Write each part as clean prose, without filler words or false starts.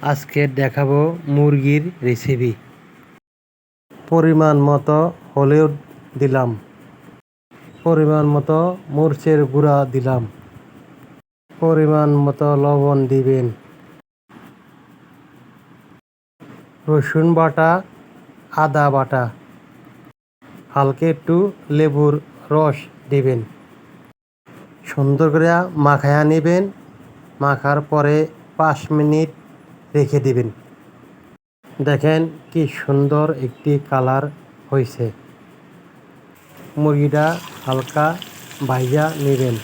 আজকে দেখাবো মুরগির রেসিপি। পরিমাণ মতো হলুদ দিলাম, পরিমাণ মতো মরিচের গুঁড়া দিলাম, পরিমাণ মতো লবণ দিবেন, রসুন বাটা, আদা বাটা, হালকা একটু লেবুর রস দিবেন। সুন্দর করে মাখায়া নেবেন। মাখার পরে 5 মিনিট রেখে দিবেন। দেখেন কি সুন্দর একটি কালার হয়েছে। মুরগিটা হালকা ভাজা নেবেন।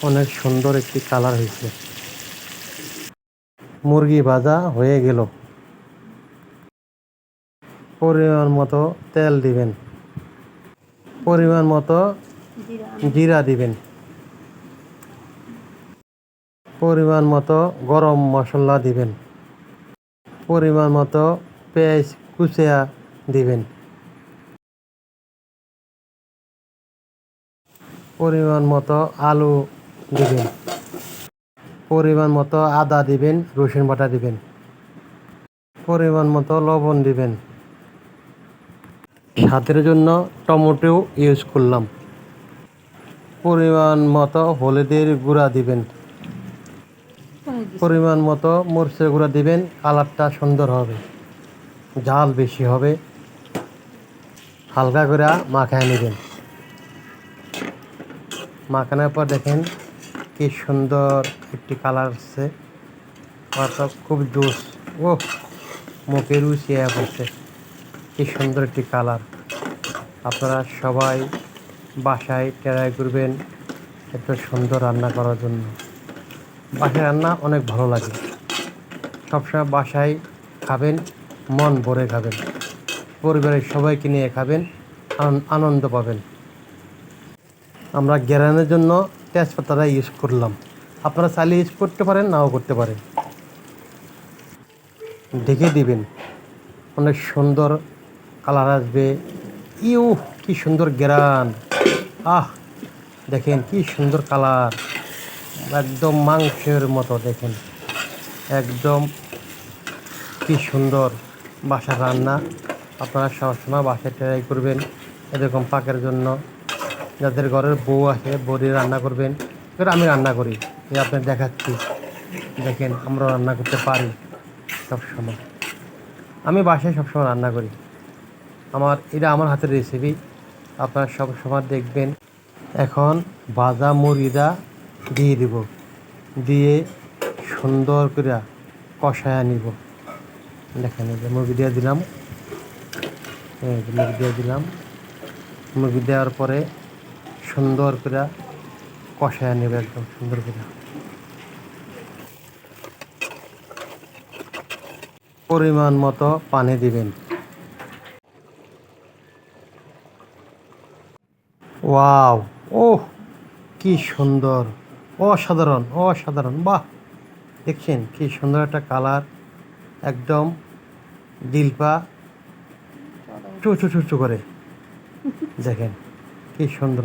অনেক সুন্দর একটি কালার হয়েছে। মুরগি ভাজা হয়ে গেল। পরিমাণ মতো তেল দিবেন, পরিমাণ মতো জিরা দিবেন, পরিমাণ মতো গরম মশলা দিবেন, পরিমাণ মতো পেঁয়াজ কুচিয়া দিবেন, পরিমাণ মতো আলু দিবেন, পরিমাণ মতো আদা দিবেন, রসুন বাটা দিবেন, পরিমাণ মতো লবণ দিবেন। স্বাদের জন্য টমেটো ইউজ করলাম। পরিমাণ মতো হলুদের গুঁড়া দিবেন, পরিমাণ মতো মরিচের গুঁড়া দিবেন। কালারটা সুন্দর হবে, ঝাল বেশি হবে। হালকা করে মাখায় নেবেন। মাখানোর পর দেখেন কি সুন্দর একটি কালার আসছে। অর্থাৎ খুব জুস, ও মুখে রুচিয়ে পড়ছে। কি সুন্দর একটি কালার। আপনারা সবাই বাসায় ট্রাই করবেন এত সুন্দর রান্না করার জন্য। বাসায় রান্না অনেক ভালো লাগে। সবসময় বাসায় খাবেন, মন ভরে খাবেন, পরিবারের সবাইকে নিয়ে খাবেন, আনন্দ পাবেন। আমরা গ্যারানের জন্য তেজপাতাটা ইউজ করলাম। আপনারা চাইলে ইউজ করতে পারেন, নাও করতে পারেন। ঢেকে দিবেন। অনেক সুন্দর কালার আসবে। ইউ কি সুন্দর গ্যারান! দেখেন কি সুন্দর কালার, একদম মাংসের মতো। দেখেন একদম কি সুন্দর বাসার রান্না। আপনারা সবসময় বাসায় ট্রাই করবেন এরকম পাকের জন্য। যাদের ঘরের বউ আছে, বউরি রান্না করবেন। এবার আমি রান্না করি, আপনার দেখাচ্ছি। দেখেন আমরা রান্না করতে পারি সবসময়। আমি বাসায় সবসময় রান্না করি। এটা আমার হাতের রেসিপি। আপনারা সবসময় দেখবেন। এখন ভাজা মুরগিটা দিয়ে দিব, দিয়ে সুন্দর করে কষায়া নিব। দেখেন এই যে মুরগি দিয়ে দিলাম, মুরগি দেওয়ার পরে সুন্দর করে কষায়া নেবে, একদম সুন্দর করে। পরিমাণ মতো পানি দিবেন। ওয়াও, ওহ কি সুন্দর! অসাধারণ, অসাধারণ! বাহ, দেখছেন কি সুন্দর একটা কালার। একদম দিলপা চু চু চু চু করে। দেখেন কি সুন্দর।